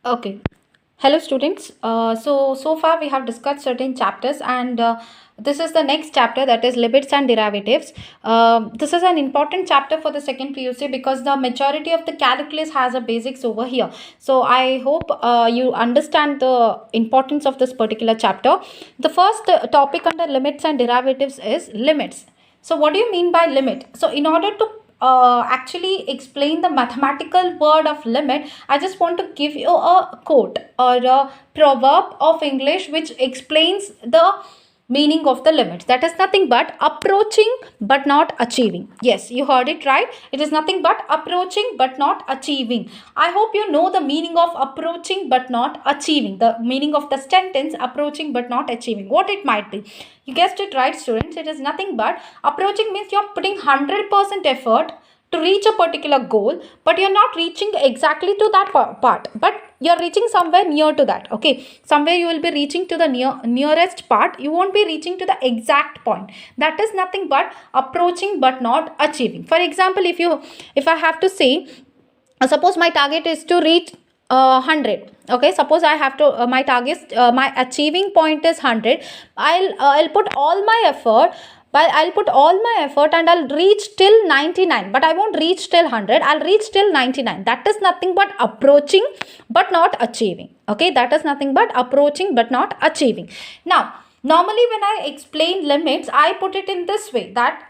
Okay. Hello, students. So far we have discussed certain chapters, and this is the next chapter, that is limits and derivatives. This is an important chapter for the second PUC because the majority of the calculus has a basics over here. So I hope you understand the importance of this particular chapter. The first topic under limits and derivatives is limits. So what do you mean by limit? So in order to actually explain the mathematical word of limit, I just want to give you a quote or a proverb of English which explains the meaning of the limits. That is nothing but approaching but not achieving. Yes, you heard it right. It is nothing but approaching but not achieving. I hope you know the meaning of approaching but not achieving. The meaning of the sentence approaching but not achieving. What it might be. You guessed it right, students. It is nothing but approaching means you're putting 100% effort to reach a particular goal, but you're not reaching exactly to that part, but you're reaching somewhere near to that. Okay, somewhere you will be reaching to the nearest part. You won't be reaching to the exact point. That is nothing but approaching but not achieving. For example, if I have to say, suppose my target is to reach 100. Okay, suppose I have to my target, my achieving point is 100. I'll put all my effort, but I'll put all my effort and I'll reach till 99, but I won't reach till 100. I'll reach till 99. That is nothing but approaching but not achieving. Okay, that is nothing but approaching but not achieving. Now normally when I explain limits, I put it in this way, that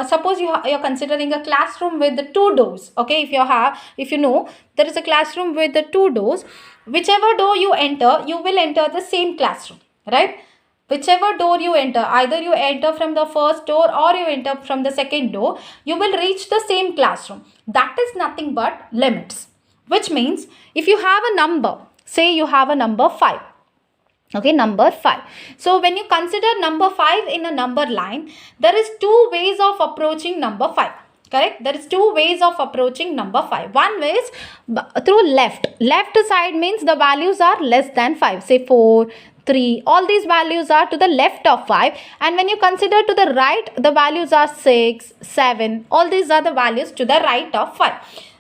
suppose you're considering a classroom with the two doors. Okay, if you know there is a classroom with the two doors, whichever door you enter, you will enter the same classroom, right? Whichever door you enter, either you enter from the first door or you enter from the second door, you will reach the same classroom. That is nothing but limits. Which means if you have a number, say you have a number 5. Okay, number 5. So when you consider number 5 in a number line, there is two ways of approaching number 5. Correct? There is two ways of approaching number 5. One way is through left. Left side means the values are less than 5. Say 4, 3. All these values are to the left of 5. And when you consider to the right, the values are 6, 7. All these are the values to the right of 5.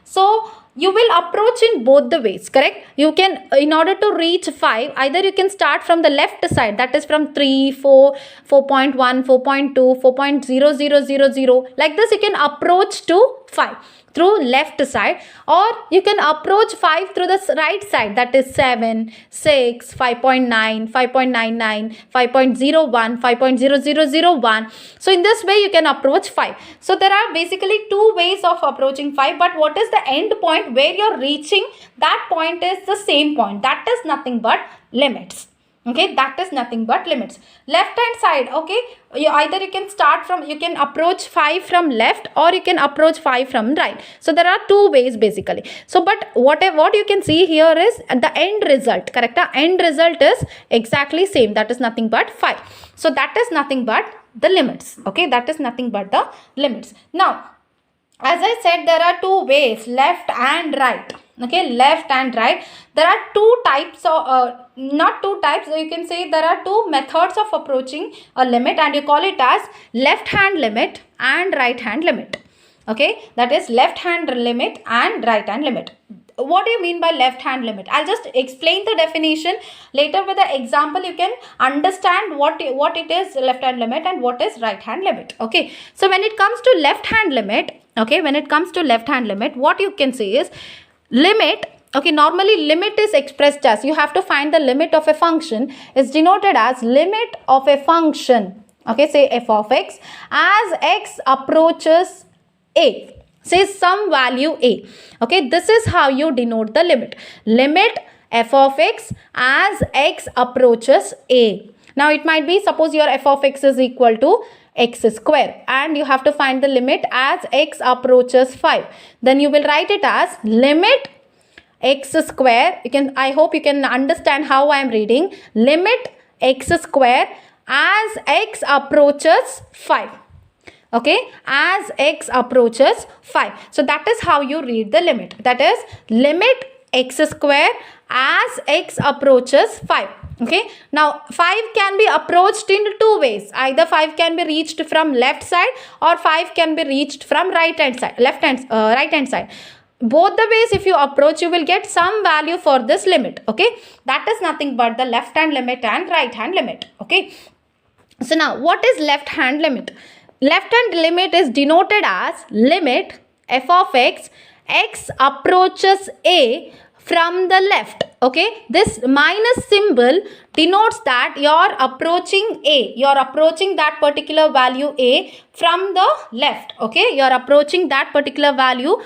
So you will approach in both the ways. Correct? You can, in order to reach 5, either you can start from the left side, that is from 3, 4, 4.1, 4.2, 4.0000. Like this you can approach to 5 through left side, or you can approach 5 through the right side, that is 7, 6, 5.9, 5.99, 5.01, 5.0001. So in this way you can approach 5. So there are basically two ways of approaching 5, but what is the end point where you're reaching? That point is the same point. That is nothing but limits. Okay, that is nothing but limits. Left hand side, okay, either you can start from, you can approach 5 from left, or you can approach 5 from right. So there are two ways basically. So but what you can see here is the end result. Correct? The end result is exactly same. That is nothing but 5. So that is nothing but the limits. Okay, that is nothing but the limits. Now as I said, there are two ways, left and right. Okay, left and right. There are two types of, not two types, you can say there are two methods of approaching a limit, and you call it as left hand limit and right hand limit. Okay, that is left hand limit and right hand limit. What do you mean by left hand limit? I'll just explain the definition. Later with the example you can understand what it is left hand limit and what is right hand limit. Okay, so when it comes to left hand limit, okay, when it comes to left hand limit, what you can say is limit. Okay, normally limit is expressed as, you have to find the limit of a function, is denoted as limit of a function. Okay, say f of x as x approaches a. Say some value a. Okay, this is how you denote the limit. Limit f of x as x approaches a. Now it might be, suppose your f of x is equal to x square, and you have to find the limit as x approaches 5. Then you will write it as limit x square. You can, I hope you can understand how I am reading. Limit x square as x approaches 5. Okay, as x approaches 5. So that is how you read the limit. That is limit x square as x approaches 5. Okay, now 5 can be approached in two ways. Either 5 can be reached from left side, or 5 can be reached from right hand side, right hand side. both the ways if you approach, you will get some value for this limit. Okay, that is nothing but the left hand limit and right hand limit. Okay, so now what is left hand limit? Left hand limit is denoted as limit f of x, x approaches a from the left. Okay, this minus symbol denotes that you're approaching a, you're approaching that particular value a from the left. Okay, you're approaching that particular value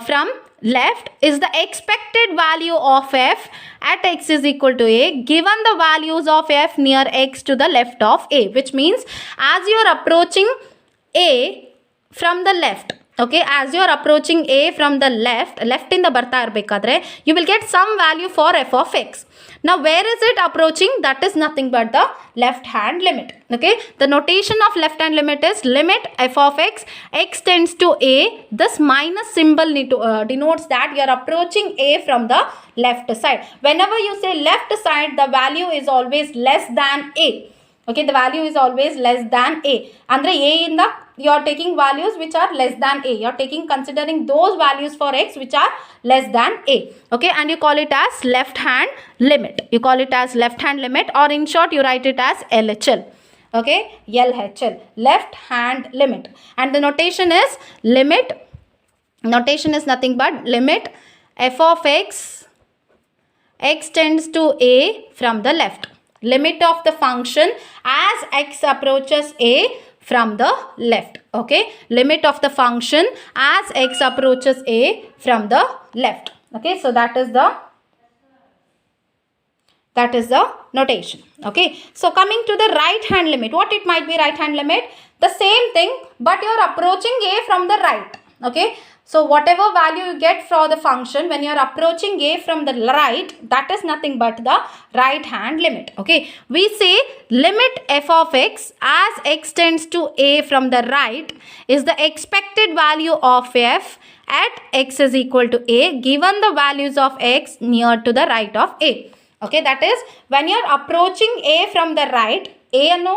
from left is the expected value of f at x is equal to a given the values of f near x to the left of a, which means as you are approaching a from the left, okay, as you are approaching a from the left in the ಬರ್ತಾ ಇರಬೇಕಾದ್ರೆ you will get some value for f of x. Now where is it approaching? That is nothing but the left hand limit. Okay, the notation of left hand limit is limit f of x, x tends to a. This minus symbol denotes that you are approaching a from the left side. Whenever you say left side, the value is always less than a. Okay, the value is always less than a. Andre a in the you are taking values which are less than a. You are taking considering those values for x which are less than a. Okay, and you call it as left hand limit. You call it as left hand limit, or in short you write it as LHL. Okay, LHL, left hand limit. And the notation is limit. Notation is nothing but limit f of x, x tends to a from the left. Limit of the function as x approaches a from the left. Okay, limit of the function as x approaches a from the left. Okay, so that is the notation. Okay, so coming to the right hand limit, what it might be right hand limit? The same thing, but you are approaching a from the right. Okay, so whatever value you get for the function when you are approaching a from the right, that is nothing but the right hand limit. Okay, we say limit f of x as x tends to a from the right is the expected value of f at x is equal to a given the values of x near to the right of a. Okay, that is when you are approaching a from the right, a anno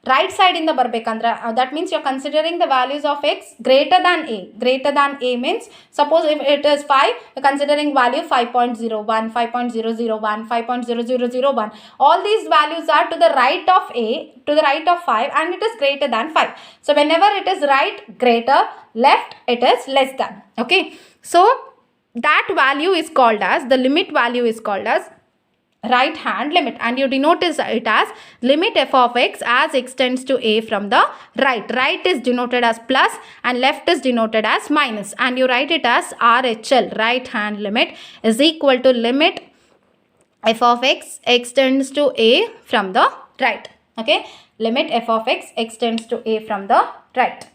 right side in the barbekandra, that means you're considering the values of x greater than a. Greater than a means, suppose if it is 5, you're considering value 5.01, 5.001, 5.0001. All these values are to the right of a, to the right of 5, and it is greater than 5. So whenever it is right greater, left it is less than. Okay, so that value is called as, the limit value is called as right hand limit, and you denote it as limit f of x as x tends to a from the right. Right is denoted as plus and left is denoted as minus, and you write it as RHL, right hand limit, is equal to limit f of x, x tends to a from the right. Okay, limit f of x, x tends to a from the right.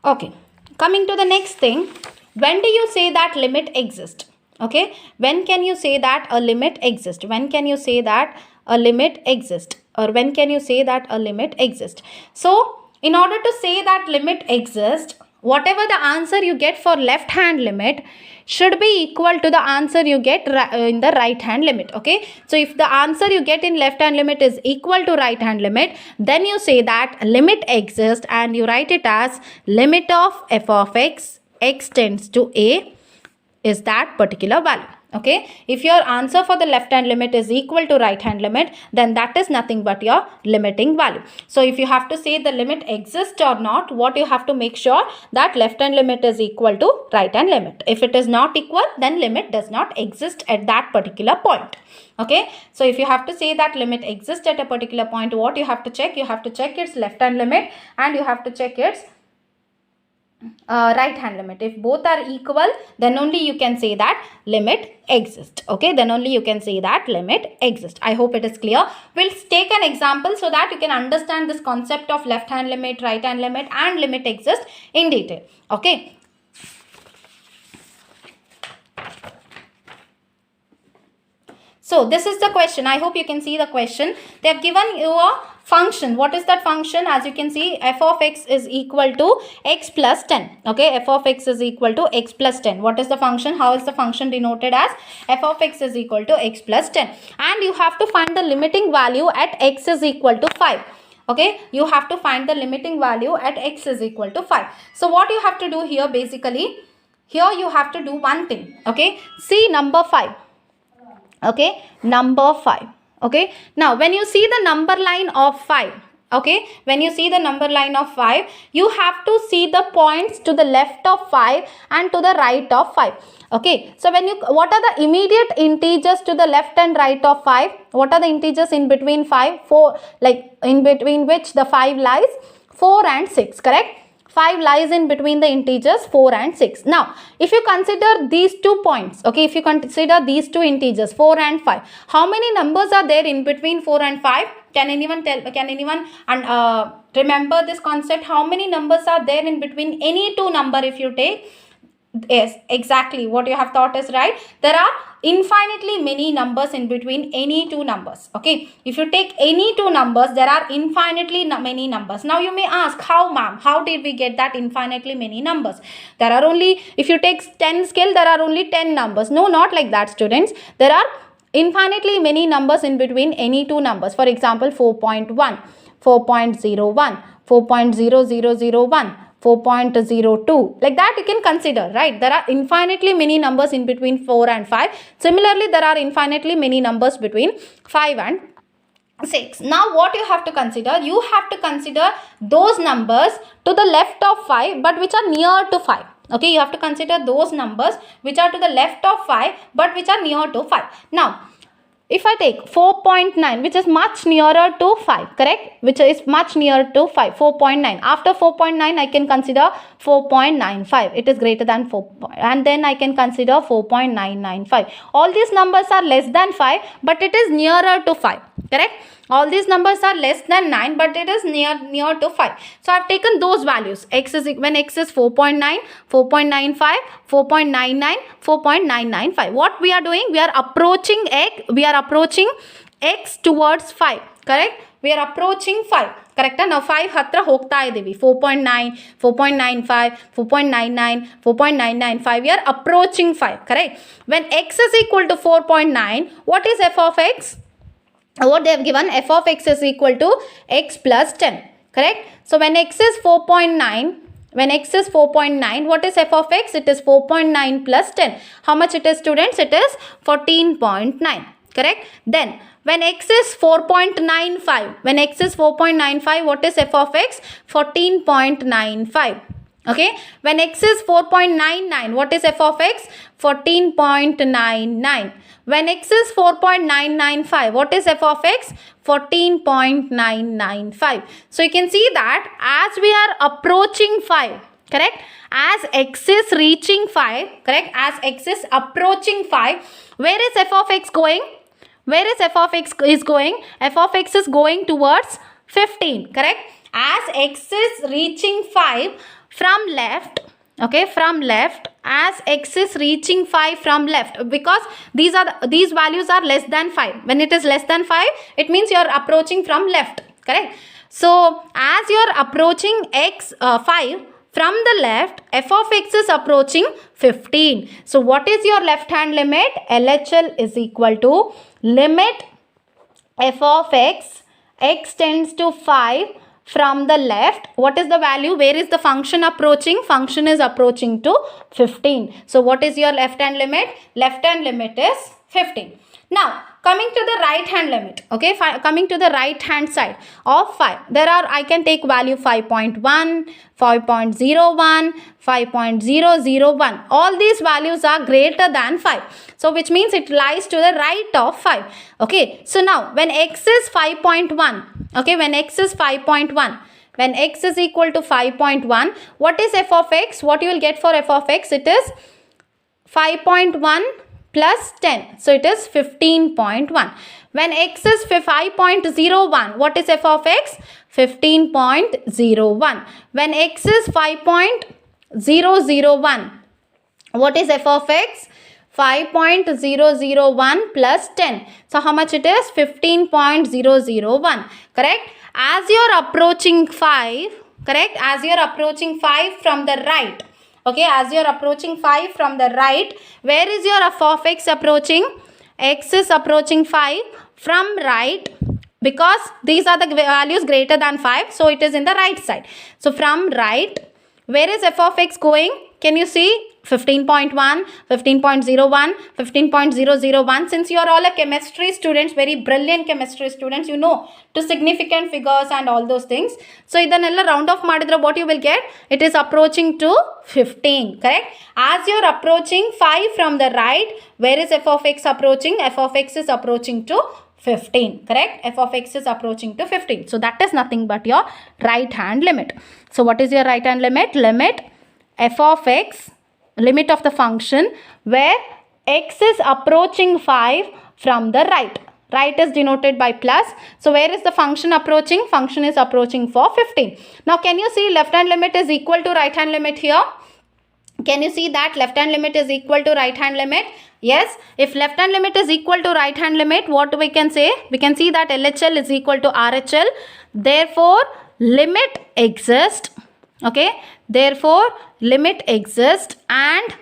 Okay, coming to the next thing, when do you say that limit exists? Okay, when can you say that a limit exists? When can you say that a limit exists? Or when can you say that a limit exists? So, in order to say that limit exists, whatever the answer you get for left hand limit should be equal to the answer you get in the right hand limit. Okay, so if the answer you get in left hand limit is equal to right hand limit, then you say that limit exists, and you write it as limit of f of x, x tends to a is that particular value. Okay, if your answer for the left hand limit is equal to right hand limit, then that is nothing but your limiting value. So if you have to say the limit exists or not, what you have to make sure that left hand limit is equal to right hand limit. If it is not equal, then limit does not exist at that particular point. Okay, so if you have to say that limit exists at a particular point, what you have to check? You have to check its left hand limit and you have to check its right hand limit. If both are equal, then only you can say that limit exists. Okay, then only you can say that limit exists. I hope it is clear. We'll take an example so that you can understand this concept of left hand limit, right hand limit and limit exists in detail. Okay, So this is the question. I hope you can see the question. They have given you a function. What is that function? As you can see, f of x is equal to x plus 10. Okay, f of x is equal to x plus 10. What is the function? How is the function denoted as? F of x is equal to x plus 10. And you have to find the limiting value at x is equal to 5. Okay, you have to find the limiting value at x is equal to 5. So what you have to do here, basically, here you have to do one thing. Okay, see number 5. Okay, number 5. Okay, now when you see the number line of 5, okay, when you see the number line of 5, you have to see the points to the left of 5 and to the right of 5. Okay, so when you, what are the immediate integers to the left and right of 5? What are the integers in between 5? 4, like in between which the 5 lies? 4 and 6, correct? 5 lies in between the integers 4 and 6. Now, if you consider these 2 points, okay, if you consider these 2 integers 4 and 5, how many numbers are there in between 4 and 5? Can anyone tell, can anyone remember this concept? How many numbers are there in between any 2 number if you take? Yes, exactly. What you have thought is right. There are infinitely many numbers in between any 2 numbers. Okay, if you take any 2 numbers, there are infinitely many numbers. Now you may ask, how, ma'am, how did we get that infinitely many numbers? There are only, if you take 10 scale, there are only 10 numbers. No, not like that, students. There are infinitely many numbers in between any 2 numbers. For example, 4.1, 4.01, 4.0001, 4.02, like that you can consider, right? There are infinitely many numbers in between 4 and 5. Similarly, there are infinitely many numbers between 5 and 6. Now what you have to consider? You have to consider those numbers to the left of 5 but which are near to 5. Okay, you have to consider those numbers which are to the left of 5 but which are near to 5. Now, if I take 4.9, which is much nearer to 5, correct? Which is much nearer to 5, 4.9. After 4.9, I can consider 4.95. It is greater than 4. And then I can consider 4.995. All these numbers are less than 5, but it is nearer to 5, correct? All these numbers are less than 9, but it is near to 5. So I have taken those values. X is, when x is 4.9, 4.95, 4.99, 4.995. What we are doing? We are approaching x towards 5, correct? We are approaching 5, correct? Now 5 hatra hogta idevi. 4.9, 4.95, 4.99, 4.995. We are approaching 5, correct? When x is equal to 4.9, what is f of x? What they have given, f of x is equal to x plus 10, correct? So when x is 4.9, when x is 4.9, what is f of x? It is 4.9 plus 10. How much it is, students? It is 14.9, correct? Then when x is 4.95, when x is 4.95, what is f of x? 14.95. Okay, when x is 4.99, what is f of x? 14.99. When x is 4.995, what is f of x? 14.995. So you can see that as we are approaching 5, correct? As x is reaching 5, correct? As x is approaching 5, where is f of x going? Where is f of x is going? F of x is going towards 15, correct? As x is reaching 5 from left, okay, from left, as x is reaching 5 from left, because these values are less than 5. When it is less than 5, it means you are approaching from left, correct? So as you are approaching x 5 from the left, f of x is approaching 15. So what is your left hand limit? LHL is equal to limit f of x tends to 5 from the left. What is the value? Where is the function approaching? Function is approaching to 15. So what is your left hand limit? Left hand limit is 15. Now coming to the right hand limit, okay, coming to the right hand side of 5, there are, I can take value 5.1, 5.01, 5.001. All these values are greater than 5. So which means it lies to the right of 5. Okay, so now when x is 5.1, okay, when x is 5.1, when x is equal to 5.1, what is f of x? What you will get for f of x? It is 5.1 plus 10. So it is 15.1. When x is 5.01, what is f of x? 15.01. When x is 5.001, what is f of x? 5.001 plus 10. So how much it is? 15.001. Correct? As you're approaching 5, correct? As you're approaching 5 from the right. Okay, as you're approaching 5 from the right, where is your f of x approaching? X is approaching 5 from right, because these are the values greater than 5, so it is in the right side. So from right, where is f of x going? Can you see? 15.1, 15.01, 15.001. Since you are all a chemistry students, very brilliant chemistry students, you know to significant figures and all those things. So idanella round off madidre what you will get? It is approaching to 15. Correct? As you are approaching 5 from the right, where is f of x approaching? F of x is approaching to 15. Correct? F of x is approaching to 15. So that is nothing but your right hand limit. So what is your right hand limit? Limit f of x, limit of the function where x is approaching 5 from the right. Right is denoted by plus. So where is the function approaching? Function is approaching for 15. Now can you see left hand limit is equal to right hand limit here? Can you see that left hand limit is equal to right hand limit? Yes. If left hand limit is equal to right hand limit, what we can say? We can see that LHL is equal to RHL. Therefore, limit exists. Okay. Therefore, limit exists and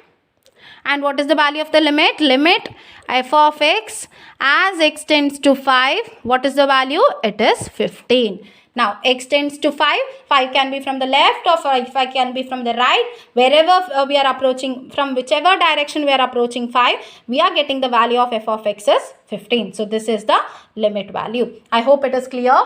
what is the value of the limit? Limit f of x as x tends to 5. What is the value? It is 15. Now, x tends to 5. 5 can be from the left or 5 can be from the right. Wherever we are approaching, from whichever direction we are approaching 5, we are getting the value of f of x is 15. So, this is the limit value. I hope it is clear.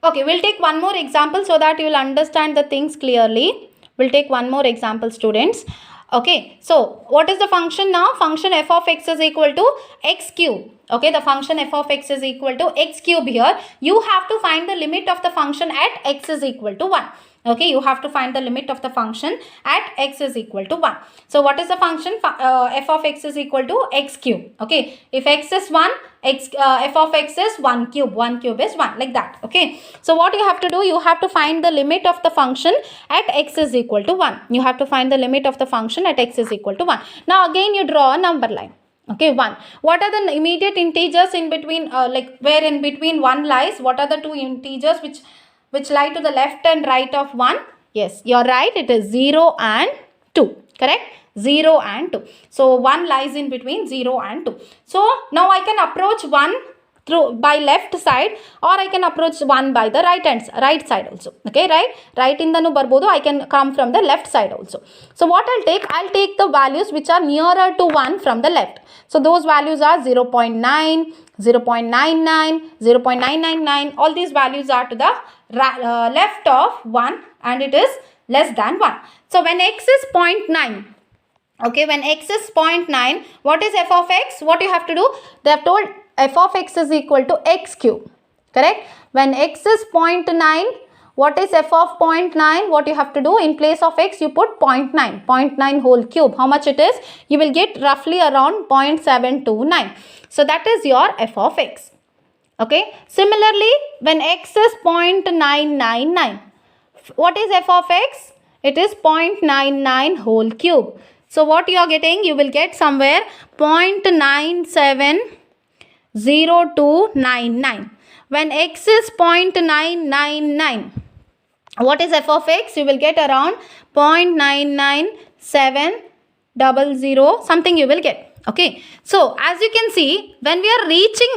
Okay, we'll take one more example so that you will understand the things clearly. We'll take one more example, students. Okay, so what is the function now? Function f of x is equal to x cube. Okay, the function f of x is equal to x cube here. You have to find the limit of the function at x is equal to 1. Okay, you have to find the limit of the function at x is equal to 1. So, what is the function? F of x is equal to x cube. Okay, if x is 1, f of x is 1 cube. 1 cube is 1, like that. Okay, so what you have to do? You have to find the limit of the function at x is equal to 1. You have to find the limit of the function at x is equal to 1. Now, again you draw a number line. Okay, 1. What are the immediate integers in between, like where in between 1 lies? What are the two integers which lie to the left and right of 1? Yes, you are right. It is 0 and 2. Correct? 0 and 2. So, 1 lies in between 0 and 2. So, now I can approach 1 through by left side, or I can approach 1 by the right side also. Okay, right in the barbodu, I can come from the left side also. So what I'll take the values which are nearer to 1 from the left. So those values are 0.9, 0.99, 0.999. All these values are to the left of 1 and it is less than 1. So when x is 0.9, okay, when x is 0.9, what is f of x? What you have to do? They have told f of x is equal to x cube. Correct? When x is 0.9, what is f of 0.9? What you have to do? In place of x, you put 0.9. 0.9 whole cube. How much it is? You will get roughly around 0.729. So that is your f of x. Okay. Similarly, when x is 0.999, what is f of x? It is 0.99 whole cube. So what you are getting? You will get somewhere 0.970299. When x is 0.999, what is f of x? You will get around 0.99700 something you will get. Okay, so as you can see, when we are reaching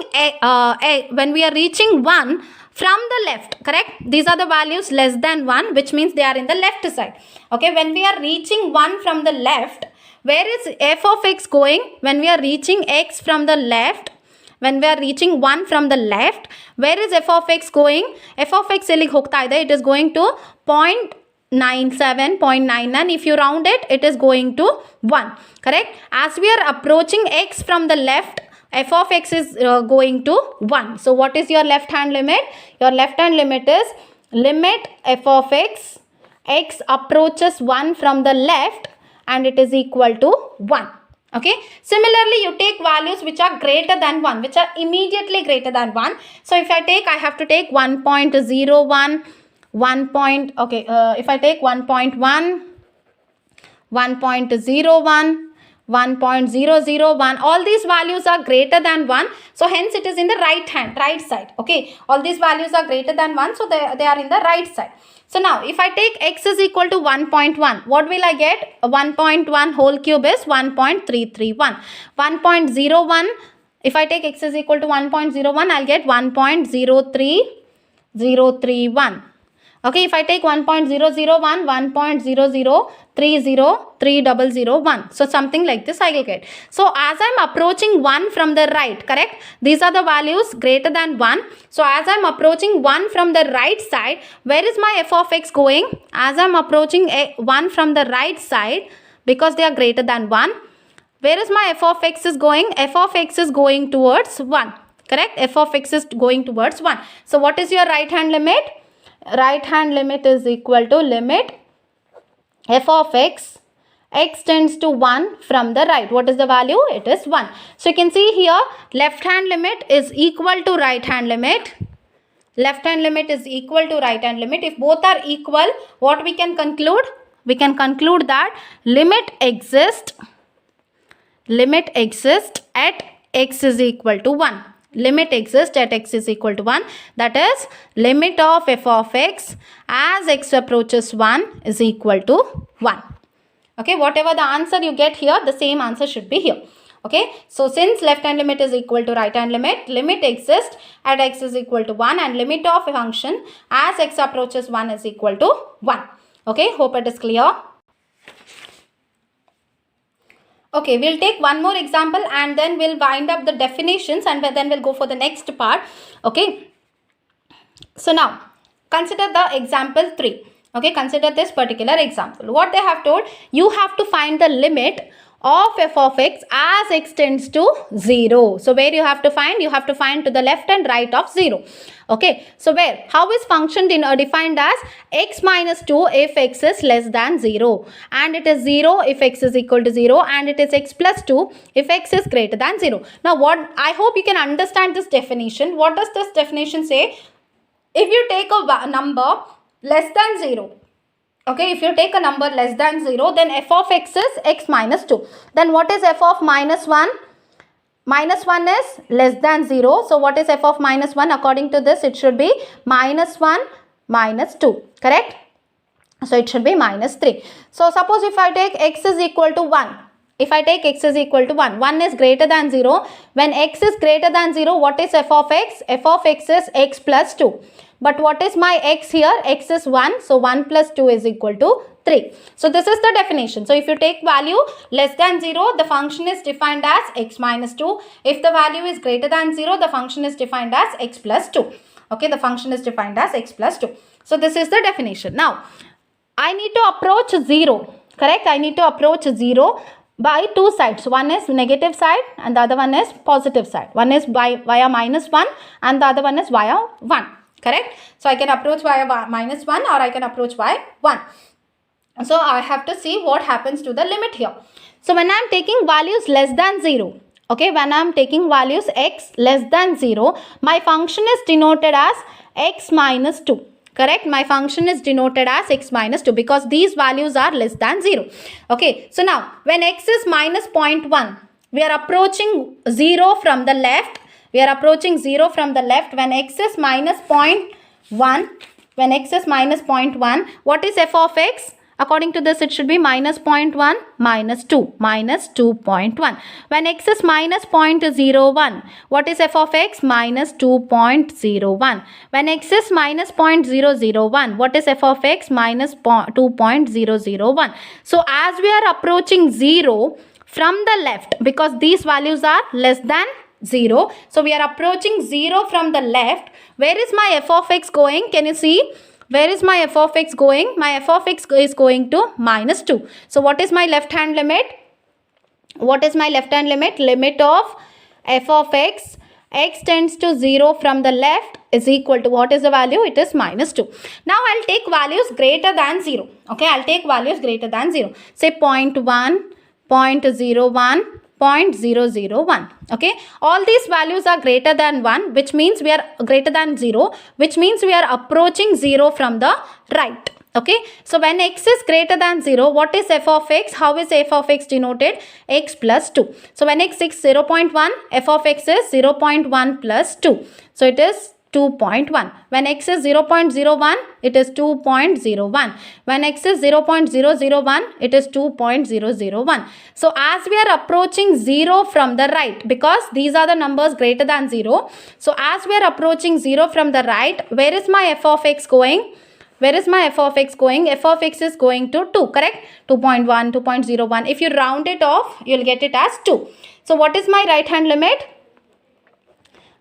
1 from the left, correct? These are the values less than 1, which means they are in the left side. Okay, when we are reaching 1 from the left, where is f of x going? When we are reaching x from the left, when we are reaching 1 from the left, where is f of x going? F of x it is going to 0.97, 0.99. If you round it, it is going to 1. Correct? As we are approaching x from the left, f of x is going to 1. So, what is your left hand limit? Your left hand limit is limit f of x, x approaches 1 from the left and it is equal to 1. Okay. Similarly, you take values which are greater than 1, which are immediately greater than 1. So, if I have to take 1.01, if I take 1.1, 1.01, 1.001, all these values are greater than 1, so hence it is in the right side. Okay, all these values are greater than 1, so they are in the right side. So now if I take x is equal to 1.1, what will I get? 1.1 whole cube is 1.331. 1.01, if I take x is equal to 1.01, I'll get 1.03031. Okay, if I take 1.001, 1.0030301. So something like this I will get. So as I'm approaching 1 from the right, correct? These are the values greater than 1. So as I'm approaching 1 from the right side, where is my f of x going? As I'm approaching 1 from the right side, because they are greater than 1, where is my f of x is going? F of x is going towards 1. Correct? F of x is going towards 1. So what is your right hand limit? Right hand limit is equal to limit f of x tends to 1 from the right. What is the value? It is 1. So you can see here, left hand limit is equal to right hand limit. Left hand limit is equal to right hand limit. If both are equal, what we can conclude? We can conclude that limit exists at x is equal to 1. Limit exists at x is equal to 1. That is, limit of f of x as x approaches 1 is equal to 1. Okay, whatever the answer you get here, the same answer should be here. Okay, so since left hand limit is equal to right hand limit exists at x is equal to 1, and limit of a function as x approaches 1 is equal to 1. Okay, hope it is clear. Okay, we'll take one more example and then we'll wind up the definitions, and then we'll go for the next part. Okay, so now consider the example 3. Okay, consider this particular example. What they have told, you have to find the limit of f of x as x tends to 0. So where you have to find? You have to find to the left and right of 0. Okay, so where? How is function defined as x minus 2 if x is less than 0, and it is 0 if x is equal to 0, and it is x plus 2 if x is greater than 0. Now what, I hope you can understand this definition. What does this definition say? If you take a number less than 0, okay, if you take a number less than 0, then f of x is x minus 2. Then what is f of minus 1? Minus 1 is less than 0. So what is f of minus 1? According to this, it should be minus 1 minus 2. Correct? So it should be minus 3. So suppose if I take x is equal to 1. If I take x is equal to 1, 1 is greater than 0. When x is greater than 0, what is f of x? F of x is x plus 2. But what is my x here? X is 1. So 1 plus 2 is equal to 3. So this is the definition. So if you take value less than 0, the function is defined as x minus 2. If the value is greater than 0, the function is defined as x plus 2. Okay, the function is defined as x plus 2. So this is the definition. Now, I need to approach 0. Correct? I need to approach 0 by two sides. One is negative side and the other one is positive side. One is via minus 1 and the other one is via 1. Correct? So I can approach via minus 1 or I can approach by 1. So I have to see what happens to the limit here. So when I am taking values less than 0, okay, when I am taking values x less than 0, my function is denoted as x minus 2. Correct? My function is denoted as x minus 2 because these values are less than 0. Okay, so now when x is minus 0.1, we are approaching 0 from the left. We are approaching 0 from the left. When x is minus 0.1, when x is minus 0.1, what is f of x? According to this, it should be minus 0.1 minus 2 minus 2.1. When x is minus 0.01, what is f of x? Minus 2.01. When x is minus 0.001, what is f of x? Minus 2.001. So as we are approaching 0 from the left, because these values are less than 0, so we are approaching 0 from the left. Where is my f of x going? Can you see? Where is my f of x going? My f of x is going to minus 2. So what is my left hand limit? What is my left hand limit? Limit of f of x tends to 0 from the left is equal to, what is the value? It is minus 2. Now I'll take values greater than 0. Okay, I'll take values greater than 0. Say 0.1, 0.01, 0.001. Okay, all these values are greater than 1, which means we are greater than 0, which means we are approaching 0 from the right. Okay, so when x is greater than 0, what is f of x? How is f of x denoted? X plus 2. So when x is 0.1, f of x is 0.1 plus 2. So it is 2.1. When x is 0.01, it is 2.01. When x is 0.001, it is 2.001. So as we are approaching 0 from the right, because these are the numbers greater than 0. So as we are approaching 0 from the right, where is my f of x going? Where is my f of x going? F of x is going to 2, correct? 2.1, 2.01. If you round it off, you'll get it as 2. So what is my right hand limit?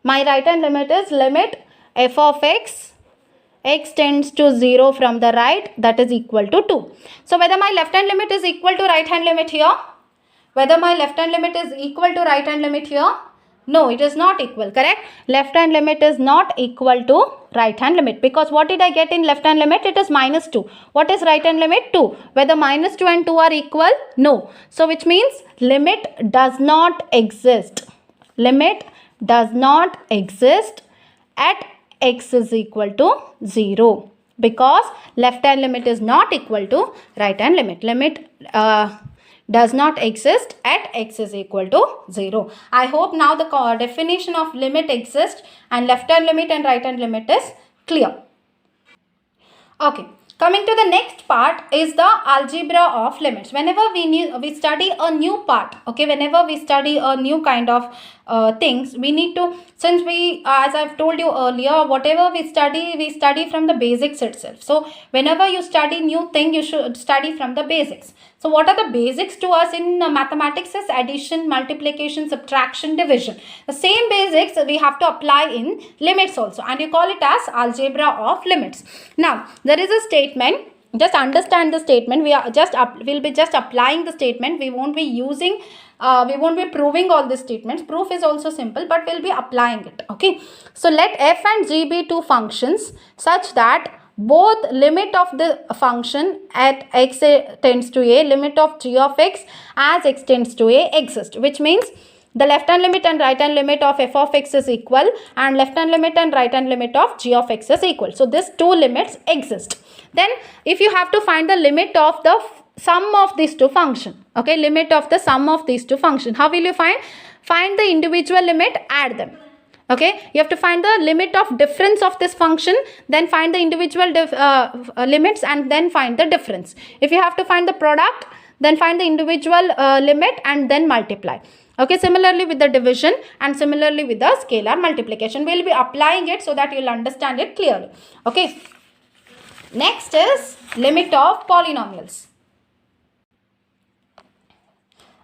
My right hand limit is limit f of x tends to 0 from the right, that is equal to 2. So whether my left hand limit is equal to right hand limit here? Whether my left hand limit is equal to right hand limit here? No, it is not equal, correct? Left hand limit is not equal to right hand limit, because what did I get in left hand limit? It is minus 2. What is right hand limit? 2. Whether minus 2 and 2 are equal? No. So which means limit does not exist. Limit does not exist at x is equal to 0, because left hand limit is not equal to right hand limit. Limit does not exist at x is equal to 0. I hope now the definition of limit exists and left hand limit and right hand limit is clear. Okay. Coming to the next part is the algebra of limits. Whenever we study a new part, okay, whenever we study a new kind of things, we need to, since we, as I've told you earlier, whatever we study from the basics itself. So whenever you study new thing, you should study from the basics. So what are the basics to us in mathematics is addition, multiplication, subtraction, division. The same basics we have to apply in limits also, and you call it as algebra of limits. Now there is a statement. Just understand the statement. We'll be just applying the statement. We won't be using. We won't be proving all the statements. Proof is also simple, but we'll be applying it. Okay. So let f and g be two functions such that both limit of the function at x tends to a, limit of g of x as x tends to a exist, which means the left hand limit and right hand limit of f of x is equal, and left hand limit and right hand limit of g of x is equal. So these two limits exist. Then if you have to find the limit of the sum of these two functions, okay, limit of the sum of these two functions, how will you find? Find the individual limit, add them. Okay, you have to find the limit of difference of this function, then find the individual limits, and then find the difference. If you have to find the product, then find the individual limit and then multiply. Okay, similarly with the division and similarly with the scalar multiplication. We will be applying it so that you will understand it clearly. Okay, next is limit of polynomials.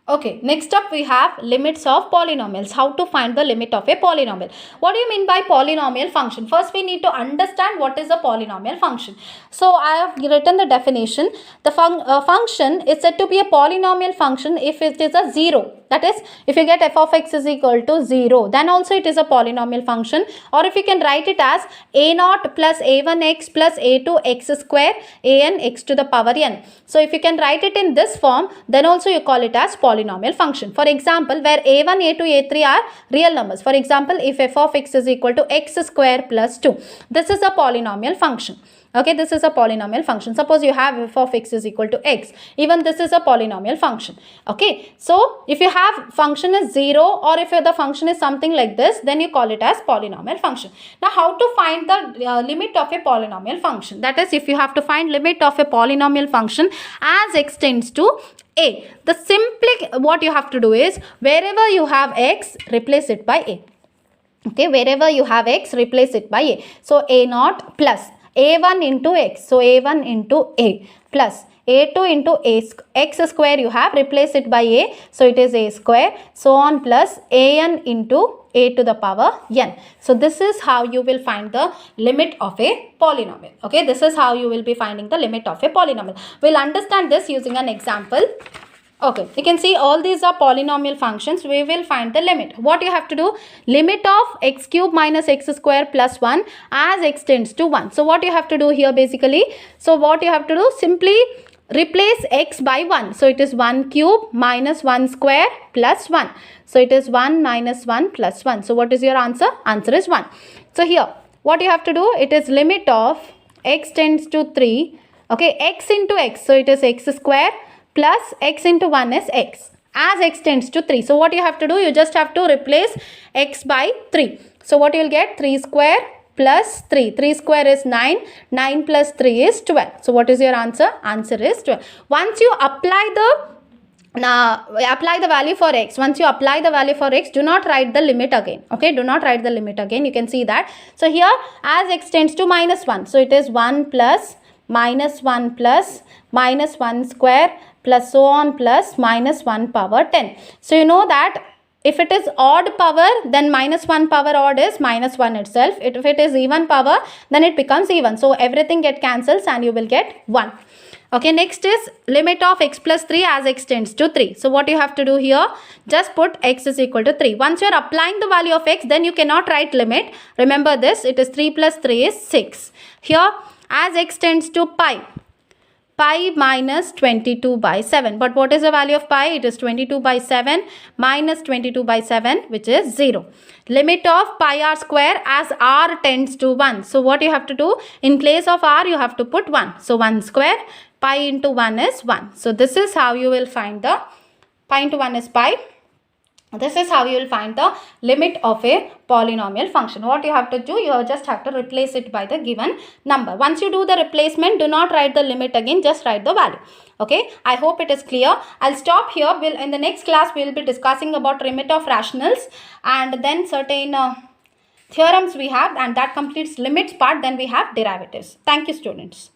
Okay, next up we have limits of polynomials. How to find the limit of a polynomial. What do you mean by polynomial function? First we need to understand what is a polynomial function. So I have written the definition. The function is said to be a polynomial function if it is a 0. That is, if you get f of x is equal to 0, then also it is a polynomial function. Or if you can write it as a0 plus a1x plus a2x square an x to the power n. So if you can write it in this form, then also you call it as polynomial function. For example, where a1, a2, a3 are real numbers. For example, if f of x is equal to x square plus 2, this is a polynomial function. Okay, this is a polynomial function. Suppose you have f of x is equal to x. Even this is a polynomial function. Okay, so if you have function is 0 or if the function is something like this, then you call it as polynomial function. Now, how to find the limit of a polynomial function? That is, if you have to find limit of a polynomial function as x tends to a. The simply what you have to do is, wherever you have x, replace it by a. Okay, wherever you have x, replace it by a. So a0 plus a1 into x, so a1 into a plus a2 into x square, you have, replace it by a, so it is a square, so on, plus an into a to the power n. So this is how you will find the limit of a polynomial. Okay, this is how you will be finding the limit of a polynomial. We'll understand this using an example. Okay, you can see all these are polynomial functions. We will find the limit. What you have to do? Limit of x cube minus x square plus 1 as x tends to 1. So what you have to do here basically? So what you have to do? Simply replace x by 1. So it is 1 cube minus 1 square plus 1. So it is 1 minus 1 plus 1. So what is your answer? Answer is 1. So here what you have to do? It is limit of x tends to 3 Okay, x into x. So it is x square plus x into 1 is x. As x tends to 3. So what you have to do, you just have to replace x by 3. So what you will get? 3 square plus 3. 3 square is 9. 9 plus 3 is 12. So what is your answer? Answer is 12. Once you apply the value for x. Once you apply the value for x, do not write the limit again. Okay, do not write the limit again. You can see that. So here as x tends to minus 1. So it is 1 plus minus 1 plus minus 1 square plus so on plus minus 1 power 10. So you know that if it is odd power, then minus 1 power odd is minus 1 itself. If it is even power, then it becomes even. So everything get cancels and you will get 1. Okay, next is limit of x plus 3 as x tends to 3. So what you have to do here, just put x is equal to 3. Once you are applying the value of x, then you cannot write limit. Remember this, it is 3 plus 3 is 6. Here as x tends to pi minus 22 by 7. But what is the value of pi? It is 22 by 7 minus 22 by 7, which is 0. Limit of pi r square as r tends to 1. So what you have to do? In place of r, you have to put 1. So 1 square, pi into 1 is 1. So this is how you will find the pi into 1 is pi. This is how you will find the limit of a polynomial function. What you have to do, you just have to replace it by the given number. Once you do the replacement, do not write the limit again, just write the value. Okay, I hope it is clear. I'll stop here. In the next class, we will be discussing about limit of rationals and then certain theorems we have, and that completes limits part. Then we have derivatives. Thank you, students.